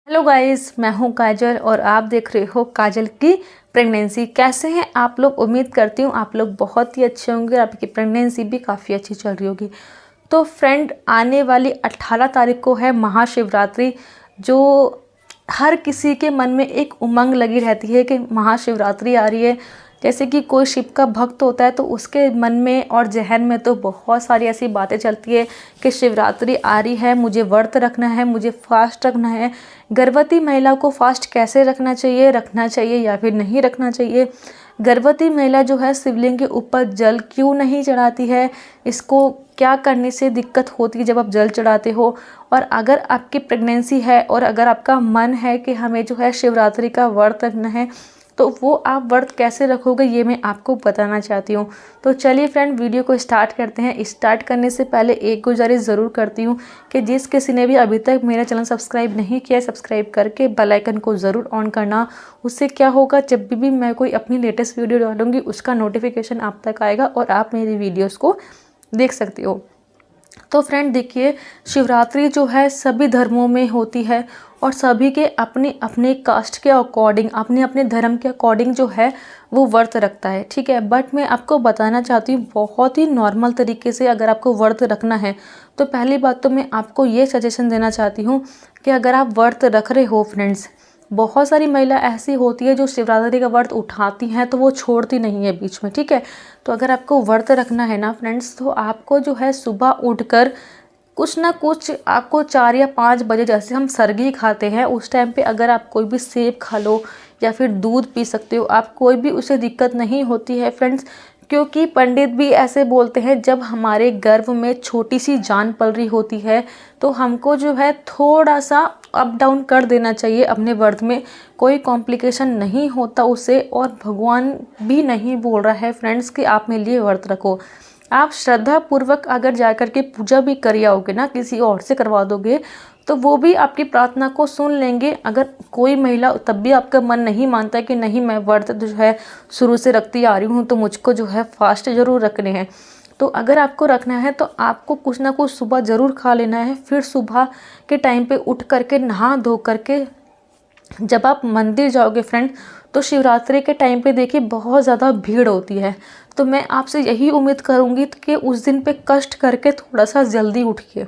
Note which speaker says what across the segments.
Speaker 1: Hello guys, मैं हूं काजल और आप देख रहे हो काजल की प्रेगनेंसी। कैसे हैं आप लोग? उम्मीद करती हूं आप लोग बहुत ही अच्छे होंगे, आपकी प्रेगनेंसी भी काफ़ी अच्छी चल रही होगी। तो फ्रेंड, आने वाली 18 तारीख को है महाशिवरात्रि, जो हर किसी के मन में एक उमंग लगी रहती है कि महाशिवरात्रि आ रही है। जैसे कि कोई शिव का भक्त होता है तो उसके मन में और जहन में तो बहुत सारी ऐसी बातें चलती है कि शिवरात्रि आ रही है, मुझे व्रत रखना है, मुझे फास्ट रखना है। गर्भवती महिला को फास्ट कैसे रखना चाहिए या फिर नहीं रखना चाहिए। गर्भवती महिला जो है शिवलिंग के ऊपर जल क्यों नहीं चढ़ाती है, इसको क्या करने से दिक्कत होती है जब आप जल चढ़ाते हो। और अगर आपकी प्रेगनेंसी है और अगर आपका मन है कि हमें जो है शिवरात्रि का व्रत रखना है, तो वो आप व्रत कैसे रखोगे ये मैं आपको बताना चाहती हूँ। तो चलिए फ्रेंड, वीडियो को स्टार्ट करते हैं। स्टार्ट करने से पहले एक गुजारिश ज़रूर करती हूँ कि जिस किसी ने भी अभी तक मेरा चैनल सब्सक्राइब नहीं किया है, सब्सक्राइब करके बेल आइकन को ज़रूर ऑन करना। उससे क्या होगा, जब भी मैं कोई अपनी लेटेस्ट वीडियो डालूँगी उसका नोटिफिकेशन आप तक आएगा और आप मेरी वीडियोज़ को देख सकते हो। तो फ्रेंड देखिए, शिवरात्रि जो है सभी धर्मों में होती है और सभी के अपने अपने कास्ट के अकॉर्डिंग, अपने अपने धर्म के अकॉर्डिंग जो है वो व्रत रखता है, ठीक है। बट मैं आपको बताना चाहती हूँ बहुत ही नॉर्मल तरीके से अगर आपको व्रत रखना है तो पहली बात तो मैं आपको ये सजेशन देना चाहती हूँ कि अगर आप व्रत रख रहे हो फ्रेंड्स, बहुत सारी महिला ऐसी होती है जो शिवरात्रि का व्रत उठाती हैं तो वो छोड़ती नहीं है बीच में, ठीक है। तो अगर आपको व्रत रखना है ना फ्रेंड्स, तो आपको जो है सुबह उठकर कुछ ना कुछ आपको 4 या 5 बजे, जैसे हम सरगी खाते हैं उस टाइम पे अगर आप कोई भी सेब खा लो या फिर दूध पी सकते हो आप, कोई भी उससे दिक्कत नहीं होती है फ्रेंड्स। क्योंकि पंडित भी ऐसे बोलते हैं जब हमारे गर्भ में छोटी सी जान पल रही होती है तो हमको जो है थोड़ा सा अप डाउन कर देना चाहिए अपने व्रत में, कोई कॉम्प्लिकेशन नहीं होता उससे। और भगवान भी नहीं बोल रहा है फ्रेंड्स कि आप मेरे लिए व्रत रखो। आप श्रद्धा पूर्वक अगर जाकर के पूजा भी कर आओगे ना, किसी और से करवा दोगे तो वो भी आपकी प्रार्थना को सुन लेंगे। अगर कोई महिला तब भी आपका मन नहीं मानता कि नहीं मैं व्रत जो है शुरू से रखती आ रही हूँ तो मुझको जो है फास्ट ज़रूर रखने हैं, तो अगर आपको रखना है तो आपको कुछ ना कुछ सुबह ज़रूर खा लेना है। फिर सुबह के टाइम पे उठ करके नहा धो करके जब आप मंदिर जाओगे फ्रेंड, तो शिवरात्रि के टाइम पे देखिए बहुत ज़्यादा भीड़ होती है। तो मैं आपसे यही उम्मीद करूँगी कि उस दिन पे कष्ट करके थोड़ा सा जल्दी उठिए,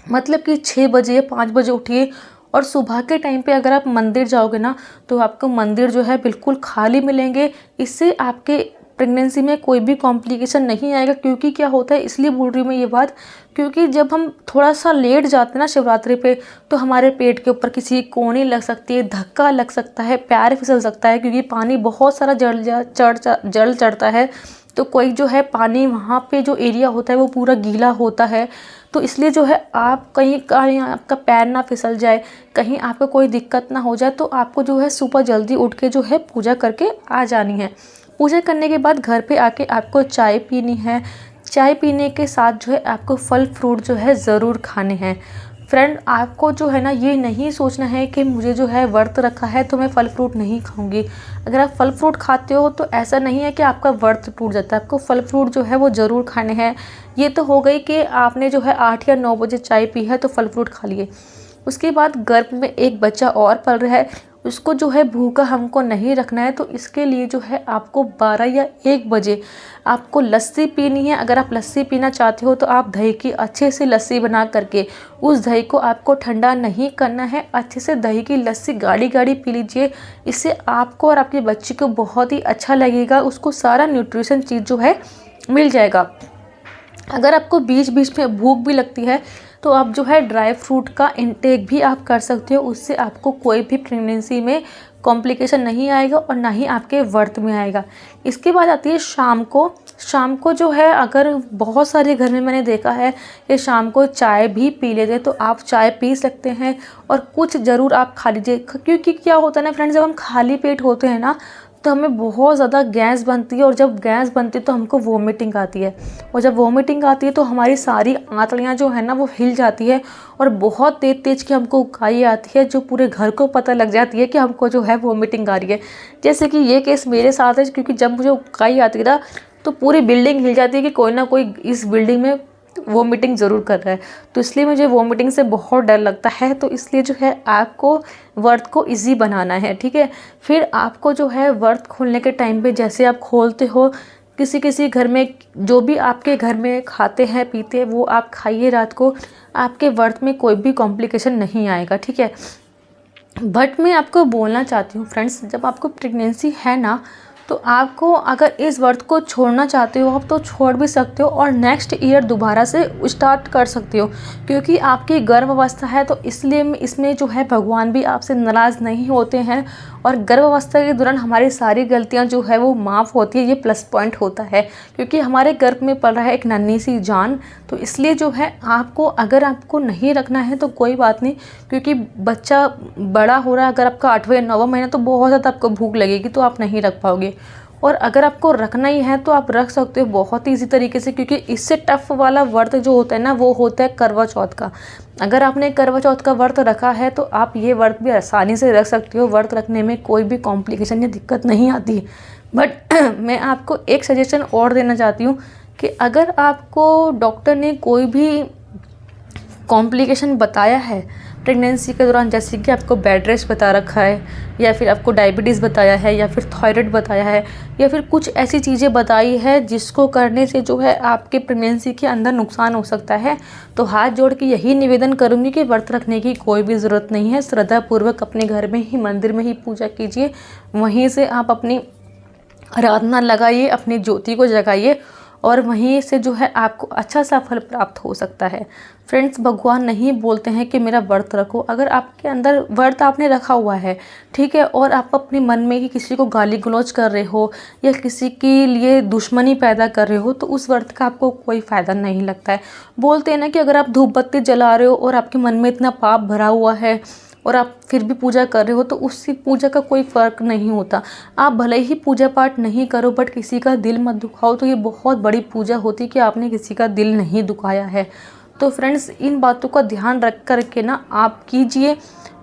Speaker 1: मतलब कि 6 बजे या 5 बजे उठिए। और सुबह के टाइम पे अगर आप मंदिर जाओगे ना तो आपको मंदिर जो है बिल्कुल खाली मिलेंगे। इससे आपके प्रेगनेंसी में कोई भी कॉम्प्लिकेशन नहीं आएगा। क्योंकि क्या होता है, इसलिए बोल रही हूँ मैं ये बात, क्योंकि जब हम थोड़ा सा लेट जाते हैं ना शिवरात्रि पे तो हमारे पेट के ऊपर किसी कोनी लग सकती है, धक्का लग सकता है, पैर फिसल सकता है, क्योंकि पानी बहुत सारा जल चढ़ता है। तो कोई जो है पानी वहाँ पे जो एरिया होता है वो पूरा गीला होता है। तो इसलिए जो है आप कहीं आपका पैर ना फिसल जाए, कहीं आपको कोई दिक्कत ना हो जाए, तो आपको जो है सुबह जल्दी उठ के जो है पूजा करके आ जानी है। पूजा करने के बाद घर पे आके आपको चाय पीनी है। चाय पीने के साथ जो है आपको फल फ्रूट जो है ज़रूर खाने हैं। फ्रेंड, आपको जो है ना ये नहीं सोचना है कि मुझे जो है व्रत रखा है तो मैं फल फ्रूट नहीं खाऊंगी। अगर आप फल फ्रूट खाते हो तो ऐसा नहीं है कि आपका व्रत टूट जाता है, आपको फल फ्रूट जो है वो ज़रूर खाने हैं। ये तो हो गई कि आपने जो है 8 या 9 बजे चाय पी है तो फल फ्रूट खा लिए। उसके बाद गर्भ में एक बच्चा और पल रहा है, उसको जो है भूखा हमको नहीं रखना है। तो इसके लिए जो है आपको 12 या 1 बजे आपको लस्सी पीनी है। अगर आप लस्सी पीना चाहते हो तो आप दही की अच्छे से लस्सी बना करके उस दही को आपको ठंडा नहीं करना है, अच्छे से दही की लस्सी गाढ़ी गाढ़ी पी लीजिए। इससे आपको और आपके बच्चे को बहुत ही अच्छा लगेगा, उसको सारा न्यूट्रिशन चीज़ जो है मिल जाएगा। अगर आपको बीच बीच में भूख भी लगती है तो आप जो है ड्राई फ्रूट का इंटेक भी आप कर सकते हो, उससे आपको कोई भी प्रेगनेंसी में कॉम्प्लिकेशन नहीं आएगा और ना ही आपके व्रत में आएगा। इसके बाद आती है शाम को। शाम को जो है अगर बहुत सारे घर में मैंने देखा है कि शाम को चाय भी पी लेते हैं, तो आप चाय पी सकते हैं और कुछ ज़रूर आप खा लीजिए। क्योंकि क्या होता है ना फ्रेंड्स, जब हम खाली पेट होते हैं ना तो हमें बहुत ज़्यादा गैस बनती है और जब गैस बनती है तो हमको वोमिटिंग आती है। और जब वोमिटिंग आती है तो हमारी सारी आंतड़ियाँ जो है ना वो हिल जाती है और बहुत तेज तेज की हमको उकाई आती है, जो पूरे घर को पता लग जाती है कि हमको जो है वोमिटिंग आ रही है। जैसे कि ये केस मेरे साथ है, क्योंकि जब मुझे उकाई आती है ना तो पूरी बिल्डिंग हिल जाती है कि कोई ना कोई इस बिल्डिंग में वोमिटिंग ज़रूर कर रहा है। तो इसलिए मुझे वोमिटिंग से बहुत डर लगता है। तो इसलिए जो है आपको व्रत को ईज़ी बनाना है, ठीक है। फिर आपको जो है व्रत खोलने के टाइम पे जैसे आप खोलते हो, किसी किसी घर में जो भी आपके घर में खाते हैं पीते हैं वो आप खाइए रात को, आपके व्रत में कोई भी कॉम्प्लिकेशन नहीं आएगा, ठीक है। बट मैं आपको बोलना चाहती हूँ फ्रेंड्स, जब आपको प्रेगनेंसी है ना, तो आपको अगर इस व्रत को छोड़ना चाहते हो आप तो छोड़ भी सकते हो और नेक्स्ट ईयर दोबारा से स्टार्ट कर सकते हो, क्योंकि आपकी गर्भ अवस्था है। तो इसलिए इसमें जो है भगवान भी आपसे नाराज़ नहीं होते हैं और गर्भ अवस्था के दौरान हमारी सारी गलतियां जो है वो माफ़ होती है। ये प्लस पॉइंट होता है, क्योंकि हमारे गर्भ में पल रहा है एक नन्ही सी जान। तो इसलिए जो है आपको, अगर आपको नहीं रखना है तो कोई बात नहीं, क्योंकि बच्चा बड़ा हो रहा है। अगर आपका 8वां 9वां महीना तो बहुत ज़्यादा आपको भूख लगेगी, तो आप नहीं रख पाओगे। और अगर आपको रखना ही है तो आप रख सकते हो बहुत ही इजी तरीके से, क्योंकि इससे टफ वाला व्रत जो होता है ना वो होता है करवा चौथ का। अगर आपने करवा चौथ का व्रत रखा है तो आप ये व्रत भी आसानी से रख सकते हो। व्रत रखने में कोई भी कॉम्प्लिकेशन या दिक्कत नहीं आती। बट मैं आपको एक सजेशन और देना चाहती हूँ कि अगर आपको डॉक्टर ने कोई भी कॉम्प्लिकेशन बताया है प्रेगनेंसी के दौरान, जैसे कि आपको बेड रेस्ट बता रखा है, या फिर आपको डायबिटीज़ बताया है, या फिर थायराइड बताया है, या फिर कुछ ऐसी चीज़ें बताई है जिसको करने से जो है आपके प्रेगनेंसी के अंदर नुकसान हो सकता है, तो हाथ जोड़ के यही निवेदन करूँगी कि व्रत रखने की कोई भी ज़रूरत नहीं है। श्रद्धापूर्वक अपने घर में ही मंदिर में ही पूजा कीजिए, वहीं से आप अपनी आराधना लगाइए, अपनी ज्योति को जगाइए और वहीं से जो है आपको अच्छा सा फल प्राप्त हो सकता है। फ्रेंड्स, भगवान नहीं बोलते हैं कि मेरा व्रत रखो। अगर आपके अंदर व्रत आपने रखा हुआ है, ठीक है, और आप अपने मन में ही किसी को गाली गलौज कर रहे हो या किसी के लिए दुश्मनी पैदा कर रहे हो, तो उस व्रत का आपको कोई फ़ायदा नहीं लगता है। बोलते हैं ना कि अगर आप धूप बत्ती जला रहे हो और आपके मन में इतना पाप भरा हुआ है और आप फिर भी पूजा कर रहे हो, तो उससे पूजा का कोई फ़र्क नहीं होता। आप भले ही पूजा पाठ नहीं करो बट किसी का दिल मत दुखाओ, तो ये बहुत बड़ी पूजा होती है कि आपने किसी का दिल नहीं दुखाया है। तो फ्रेंड्स, इन बातों का ध्यान रख कर के ना आप कीजिए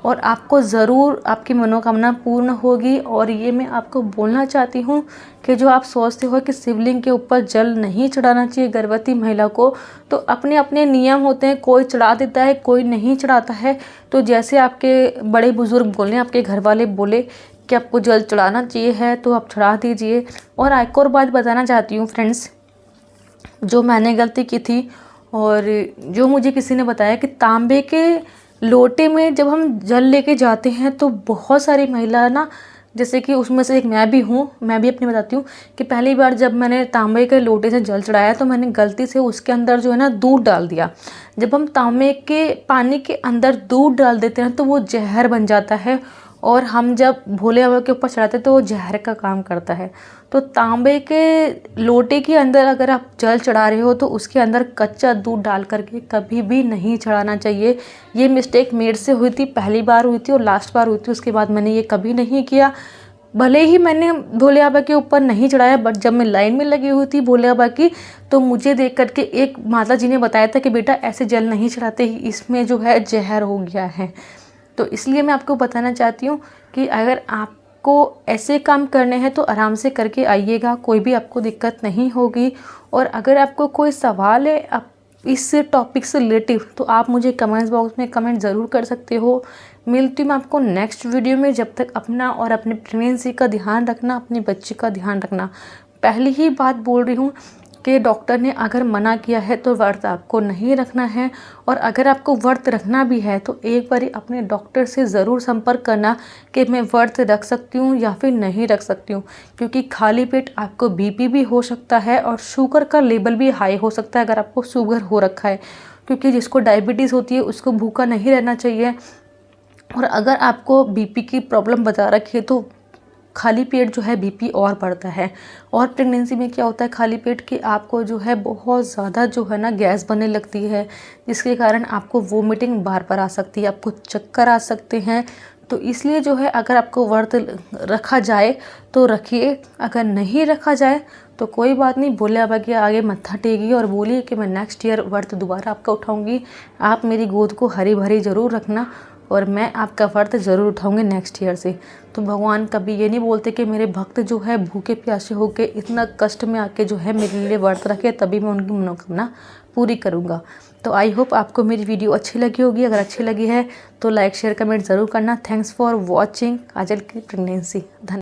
Speaker 1: और आपको ज़रूर आपकी मनोकामना पूर्ण होगी। और ये मैं आपको बोलना चाहती हूँ कि जो आप सोचते हो कि शिवलिंग के ऊपर जल नहीं चढ़ाना चाहिए गर्भवती महिला को, तो अपने अपने नियम होते हैं। कोई चढ़ा देता है, कोई नहीं चढ़ाता है। तो जैसे आपके बड़े बुजुर्ग बोले, आपके घर वाले बोले कि आपको जल चढ़ाना चाहिए है तो आप चढ़ा दीजिए। और एक और बात बताना चाहती हूँ फ्रेंड्स, जो मैंने गलती की थी और जो मुझे किसी ने बताया कि तांबे के लोटे में जब हम जल लेके जाते हैं तो बहुत सारी महिला ना, जैसे कि उसमें से एक मैं भी हूँ, मैं भी अपनी बताती हूँ कि पहली बार जब मैंने तांबे के लोटे से जल चढ़ाया तो मैंने गलती से उसके अंदर जो है ना दूध डाल दिया। जब हम तांबे के पानी के अंदर दूध डाल देते हैं तो वो जहर बन जाता है, और हम जब भोले बाबा के ऊपर चढ़ाते हैं तो वो जहर का काम करता है। तो तांबे के लोटे के अंदर अगर आप जल चढ़ा रहे हो तो उसके अंदर कच्चा दूध डाल करके कभी भी नहीं चढ़ाना चाहिए। ये मिस्टेक मेरे से हुई थी, पहली बार हुई थी और लास्ट बार हुई थी। उसके बाद मैंने ये कभी नहीं किया। भले ही मैंने भोले बाबा के ऊपर नहीं चढ़ाया, बट जब मैं लाइन में लगी हुई थी भोले बाबा की, तो मुझे देख करके एक माता जी ने बताया था कि बेटा ऐसे जल नहीं चढ़ाते, इसमें जो है जहर हो गया है। तो इसलिए मैं आपको बताना चाहती हूँ कि अगर आपको ऐसे काम करने हैं तो आराम से करके आइएगा, कोई भी आपको दिक्कत नहीं होगी। और अगर आपको कोई सवाल है आप इस टॉपिक से रिलेटिव, तो आप मुझे कमेंट्स बॉक्स में कमेंट ज़रूर कर सकते हो। मिलती हूँ मैं आपको नेक्स्ट वीडियो में। जब तक अपना और अपने प्रेगनेंसी का ध्यान रखना, अपने बच्चे का ध्यान रखना। पहली ही बात बोल रही हूँ कि डॉक्टर ने अगर मना किया है तो व्रत आपको नहीं रखना है, और अगर आपको व्रत रखना भी है तो एक बार अपने डॉक्टर से ज़रूर संपर्क करना कि मैं व्रत रख सकती हूँ या फिर नहीं रख सकती हूँ, क्योंकि खाली पेट आपको बीपी भी हो सकता है और शुगर का लेवल भी हाई हो सकता है अगर आपको शुगर हो रखा है, क्योंकि जिसको डायबिटीज़ होती है उसको भूखा नहीं रहना चाहिए। और अगर आपको बीपी की प्रॉब्लम बता रखी है तो खाली पेट जो है बीपी और बढ़ता है। और प्रेगनेंसी में क्या होता है खाली पेट कि आपको जो है बहुत ज़्यादा जो है ना गैस बनने लगती है, जिसके कारण आपको वोमिटिंग बार बार आ सकती है, आपको चक्कर आ सकते हैं। तो इसलिए जो है अगर आपको व्रत रखा जाए तो रखिए, अगर नहीं रखा जाए तो कोई बात नहीं, भोले बाबा के आगे मत्था टेकिए और बोलिए कि मैं नेक्स्ट ईयर व्रत दोबारा आपका उठाऊँगी। आप मेरी गोद को हरी भरी ज़रूर रखना और मैं आपका व्रत ज़रूर उठाऊंगी नेक्स्ट ईयर से। तो भगवान कभी ये नहीं बोलते कि मेरे भक्त जो है भूखे प्यासे होके इतना कष्ट में आके जो है मेरे लिए व्रत रखे, तभी मैं उनकी मनोकामना पूरी करूँगा। तो आई होप आपको मेरी वीडियो अच्छी लगी होगी। अगर अच्छी लगी है तो लाइक शेयर कमेंट ज़रूर करना। थैंक्स फॉर वॉचिंग काजल की प्रेगनेंसी। धन्यवाद।